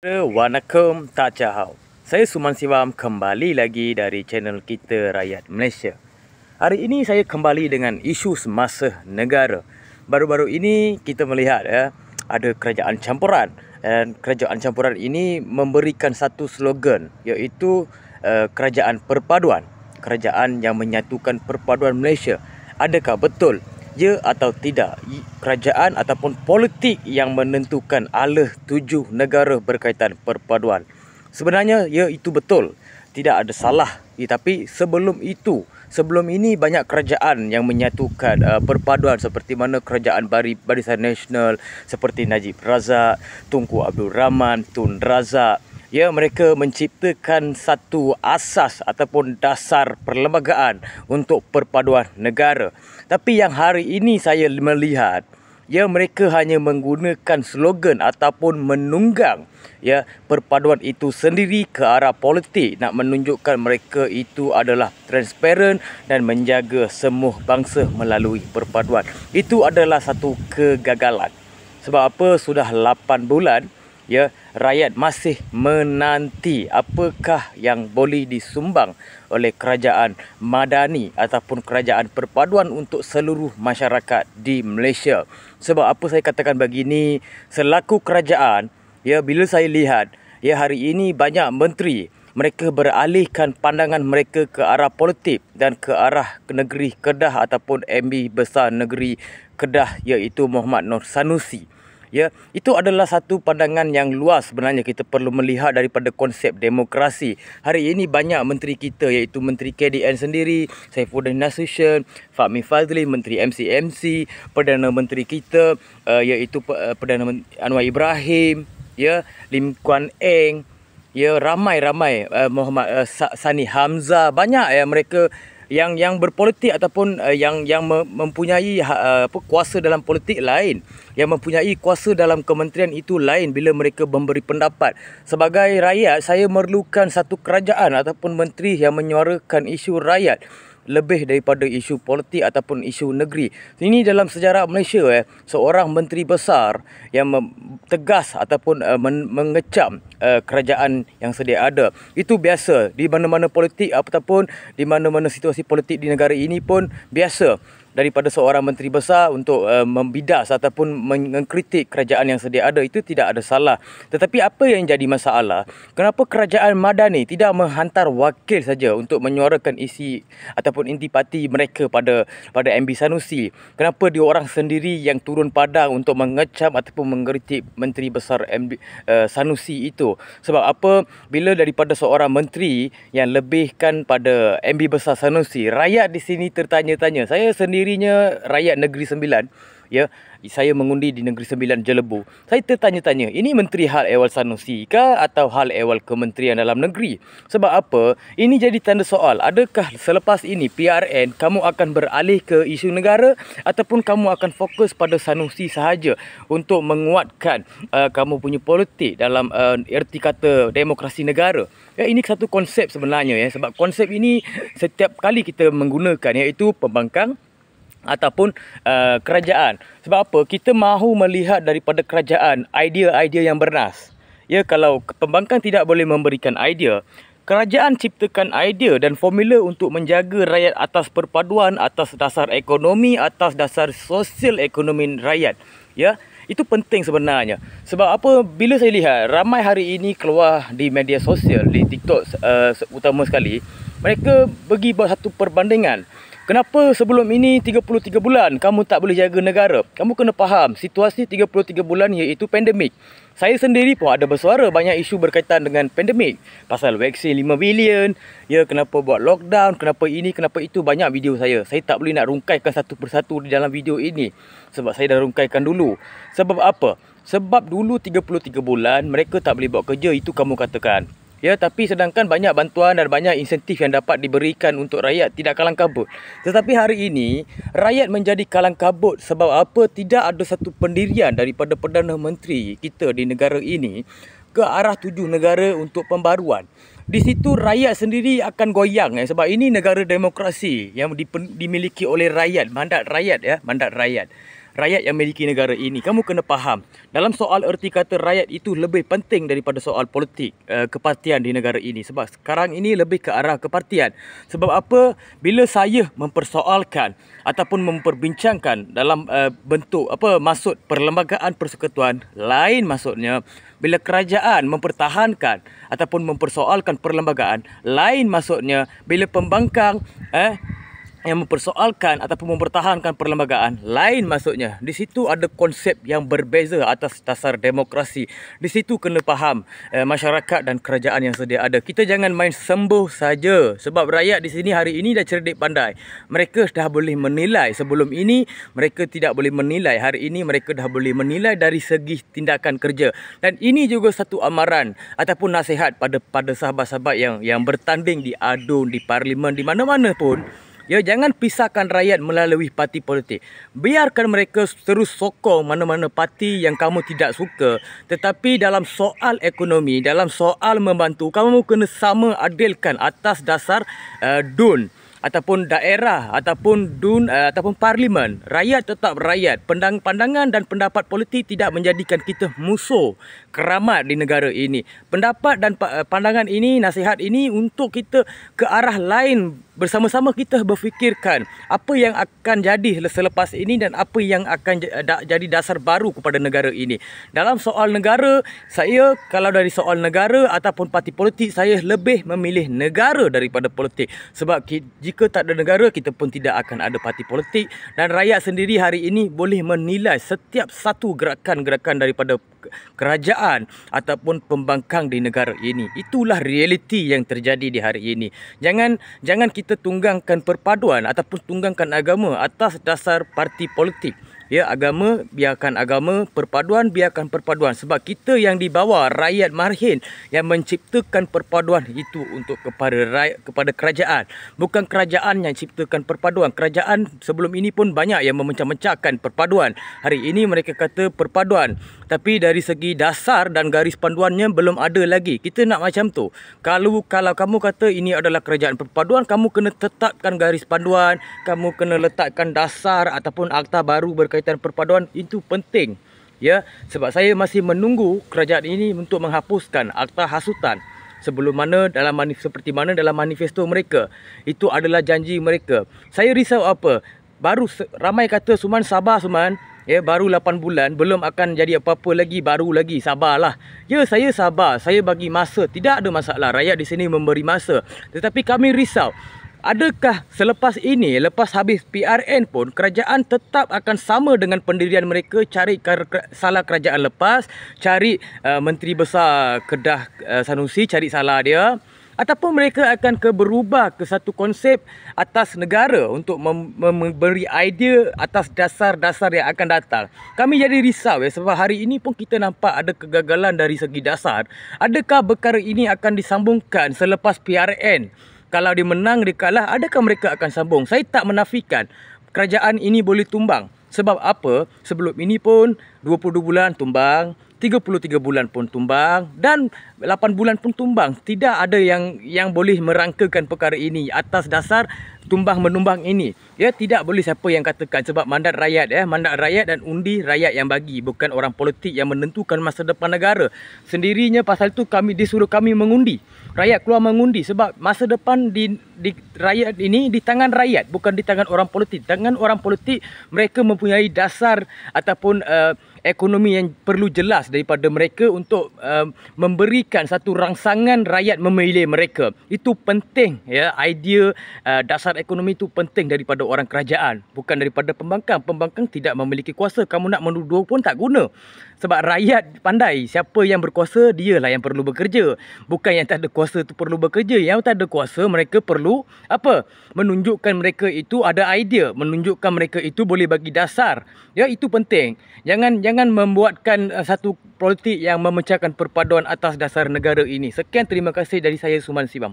Wanakum tak jahau. Saya Suman Siwam kembali lagi dari channel kita Rakyat Malaysia. Hari ini saya kembali dengan isu semasa negara. Baru-baru ini kita melihat ada kerajaan campuran, dan kerajaan campuran ini memberikan satu slogan, iaitu kerajaan perpaduan, kerajaan yang menyatukan perpaduan Malaysia. Adakah betul? Ya atau tidak, kerajaan ataupun politik yang menentukan arah tuju negara berkaitan perpaduan? Sebenarnya ya itu betul, tidak ada salah. Tapi sebelum ini banyak kerajaan yang menyatukan perpaduan, seperti mana kerajaan Barisan Nasional seperti Najib Razak, Tunku Abdul Rahman, Tun Razak. Ya, mereka menciptakan satu asas ataupun dasar perlembagaan untuk perpaduan negara. Tapi yang hari ini saya melihat, ya, mereka hanya menggunakan slogan ataupun menunggang perpaduan itu sendiri ke arah politik, nak menunjukkan mereka itu adalah transparent dan menjaga semua bangsa melalui perpaduan. Itu adalah satu kegagalan. Sebab apa? Sudah 8 bulan rakyat masih menanti apakah yang boleh disumbang oleh kerajaan madani ataupun kerajaan perpaduan untuk seluruh masyarakat di Malaysia. Sebab apa saya katakan begini? Selaku kerajaan, bila saya lihat hari ini banyak menteri, mereka beralihkan pandangan mereka ke arah politik dan ke arah negeri Kedah ataupun MB Besar Negeri Kedah, iaitu Muhammad Nur Sanusi. Itu adalah satu pandangan yang luas. Sebenarnya kita perlu melihat daripada konsep demokrasi. Hari ini banyak menteri kita, iaitu Menteri KDN sendiri, Saifuddin Nasution, Fahmi Fazli, Menteri MCMC, Perdana Menteri kita iaitu Perdana Menteri Anwar Ibrahim, Lim Kuan Eng, ramai-ramai, Muhammad Sani Hamzah. Banyak mereka yang berpolitik ataupun yang mempunyai kuasa dalam politik lain, yang mempunyai kuasa dalam kementerian itu lain. Bila mereka memberi pendapat, sebagai rakyat saya memerlukan satu kerajaan ataupun menteri yang menyuarakan isu rakyat lebih daripada isu politik ataupun isu negeri. Ini dalam sejarah Malaysia, seorang menteri besar yang tegas ataupun mengecam kerajaan yang sedia ada. Itu biasa di mana-mana politik ataupun di mana-mana situasi politik di negara ini pun biasa daripada seorang menteri besar untuk membidas ataupun mengkritik kerajaan yang sedia ada. Itu tidak ada salah. Tetapi apa yang jadi masalah, kenapa kerajaan madani tidak menghantar wakil saja untuk menyuarakan isi ataupun intipati mereka pada MB Sanusi? Kenapa dia orang sendiri yang turun padang untuk mengecam ataupun mengkritik menteri besar MB Sanusi itu? Sebab apa? Bila daripada seorang menteri yang lebihkan pada MB besar Sanusi, rakyat di sini tertanya-tanya. Saya sendiri rakyat Negeri Sembilan, saya mengundi di Negeri Sembilan Jelebu. Saya tertanya-tanya, ini Menteri Hal Ehwal Sanusi kah atau Hal Ehwal Kementerian Dalam Negeri? Sebab apa? Ini jadi tanda soal. Adakah selepas ini PRN kamu akan beralih ke isu negara ataupun kamu akan fokus pada Sanusi sahaja untuk menguatkan kamu punya politik dalam erti kata demokrasi negara? Ini satu konsep sebenarnya, sebab konsep ini setiap kali kita menggunakan, iaitu pembangkang ataupun kerajaan. Sebab apa? Kita mahu melihat daripada kerajaan idea-idea yang bernas. Kalau pembangkang tidak boleh memberikan idea, kerajaan ciptakan idea dan formula untuk menjaga rakyat atas perpaduan, atas dasar ekonomi, atas dasar sosial ekonomi rakyat. Itu penting sebenarnya. Sebab apa? Bila saya lihat ramai hari ini keluar di media sosial, di TikTok utama sekali, mereka pergi buat satu perbandingan. Kenapa sebelum ini 33 bulan kamu tak boleh jaga negara? Kamu kena faham situasi 33 bulan iaitu pandemik. Saya sendiri pun ada bersuara banyak isu berkaitan dengan pandemik. Pasal vaksin 5 bilion, kenapa buat lockdown, kenapa ini, kenapa itu, banyak video saya. Saya tak boleh nak rungkaikan satu persatu di dalam video ini. Sebab saya dah rungkaikan dulu. Sebab apa? Sebab dulu 33 bulan mereka tak boleh buat kerja, itu kamu katakan. Tapi sedangkan banyak bantuan dan banyak insentif yang dapat diberikan untuk rakyat tidak kalang kabut. Tetapi hari ini rakyat menjadi kalang kabut. Sebab apa? Tidak ada satu pendirian daripada Perdana Menteri kita di negara ini ke arah tuju negara untuk pembaruan. Di situ rakyat sendiri akan goyang, sebab ini negara demokrasi yang dimiliki oleh rakyat, mandat rakyat. rakyat yang memiliki negara ini. Kamu kena faham, dalam soal erti kata rakyat itu lebih penting daripada soal politik, kepartian di negara ini. Sebab sekarang ini lebih ke arah kepartian. Sebab apa? Bila saya mempersoalkan ataupun memperbincangkan dalam bentuk maksud perlembagaan persekutuan, lain maksudnya bila kerajaan mempertahankan ataupun mempersoalkan perlembagaan, lain maksudnya bila pembangkang yang mempersoalkan ataupun mempertahankan perlembagaan, lain maksudnya. Di situ ada konsep yang berbeza atas dasar demokrasi. Di situ kena faham masyarakat dan kerajaan yang sedia ada. Kita jangan main sembuh saja, sebab rakyat di sini hari ini dah cerdik pandai. Mereka dah boleh menilai. Sebelum ini mereka tidak boleh menilai. Hari ini mereka dah boleh menilai dari segi tindakan kerja. Dan ini juga satu amaran ataupun nasihat pada sahabat-sahabat yang bertanding di adun, di parlimen, di mana-mana pun. Ya, jangan pisahkan rakyat melalui parti politik. Biarkan mereka terus sokong mana-mana parti yang kamu tidak suka. Tetapi dalam soal ekonomi, dalam soal membantu, kamu kena sama adilkan atas dasar DUN ataupun daerah ataupun DUN ataupun parlimen. Rakyat tetap rakyat. Pandangan dan pendapat politik tidak menjadikan kita musuh keramat di negara ini. Pendapat dan pandangan ini, nasihat ini untuk kita ke arah lain. Bersama-sama kita berfikirkan apa yang akan jadi selepas ini dan apa yang akan jadi dasar baru kepada negara ini. Dalam soal negara, kalau dari soal negara ataupun parti politik, saya lebih memilih negara daripada politik. Sebab jika tak ada negara, kita pun tidak akan ada parti politik. Dan rakyat sendiri hari ini boleh menilai setiap satu gerakan-gerakan daripada kerajaan ataupun pembangkang di negara ini. Itulah realiti yang terjadi di hari ini. Jangan kita tunggangkan perpaduan ataupun tunggangkan agama atas dasar parti politik. Ya, agama biarkan agama, perpaduan biarkan perpaduan. Sebab kita yang di bawah, rakyat marhin yang menciptakan perpaduan itu untuk kepada kerajaan. Bukan kerajaan yang ciptakan perpaduan. Kerajaan sebelum ini pun banyak yang memecah-mecahkan perpaduan. Hari ini mereka kata perpaduan, tapi dari segi dasar dan garis panduannya belum ada lagi. Kita nak macam tu. Kalau kamu kata ini adalah kerajaan perpaduan, kamu kena tetapkan garis panduan, kamu kena letakkan dasar ataupun akta baru berkaitan perpaduan. Itu penting. Ya, sebab saya masih menunggu kerajaan ini untuk menghapuskan akta hasutan. Sebelum seperti mana dalam manifesto mereka. Itu adalah janji mereka. Saya risau apa? Baru ramai kata, Suman sabar Suman. Ya, baru 8 bulan, belum akan jadi apa-apa lagi, baru lagi, sabarlah. Ya, saya sabar, saya bagi masa, tidak ada masalah. Rakyat di sini memberi masa. Tetapi kami risau, adakah selepas ini, lepas habis PRN pun, kerajaan tetap akan sama dengan pendirian mereka, cari salah kerajaan lepas, cari Menteri Besar Kedah Sanusi, cari salah dia. Ataupun mereka akan berubah ke satu konsep atas negara untuk memberi idea atas dasar-dasar yang akan datang. Kami jadi risau sebab hari ini pun kita nampak ada kegagalan dari segi dasar. Adakah perkara ini akan disambungkan selepas PRN? Kalau dia menang, dia kalah, adakah mereka akan sambung? Saya tak menafikan kerajaan ini boleh tumbang. Sebab apa? Sebelum ini pun 22 bulan tumbang, 33 bulan pun tumbang dan 8 bulan pun tumbang. Tidak ada yang boleh merangkakan perkara ini atas dasar tumbang menumbang ini. Ya, tidak boleh siapa yang katakan sebab mandat rakyat mandat rakyat dan undi rakyat yang bagi, bukan orang politik yang menentukan masa depan negara. Sendirinya pasal itu disuruh kami mengundi. Rakyat keluar mengundi sebab masa depan di rakyat ini di tangan rakyat, bukan di tangan orang politik. Tangan orang politik, mereka mempunyai dasar ataupun ekonomi yang perlu jelas daripada mereka untuk memberikan satu rangsangan rakyat memilih mereka. Itu penting ya, idea dasar ekonomi itu penting daripada orang kerajaan, bukan daripada pembangkang. Pembangkang tidak memiliki kuasa, kamu nak menuduh pun tak guna. Sebab rakyat pandai, siapa yang berkuasa dialah yang perlu bekerja. Bukan yang tak ada kuasa tu perlu bekerja. Yang tak ada kuasa mereka perlu apa? Menunjukkan mereka itu ada idea, menunjukkan mereka itu boleh bagi dasar. Ya, itu penting. Jangan membuatkan satu politik yang memecahkan perpaduan atas dasar negara ini. Sekian, terima kasih dari saya Suman Sibam.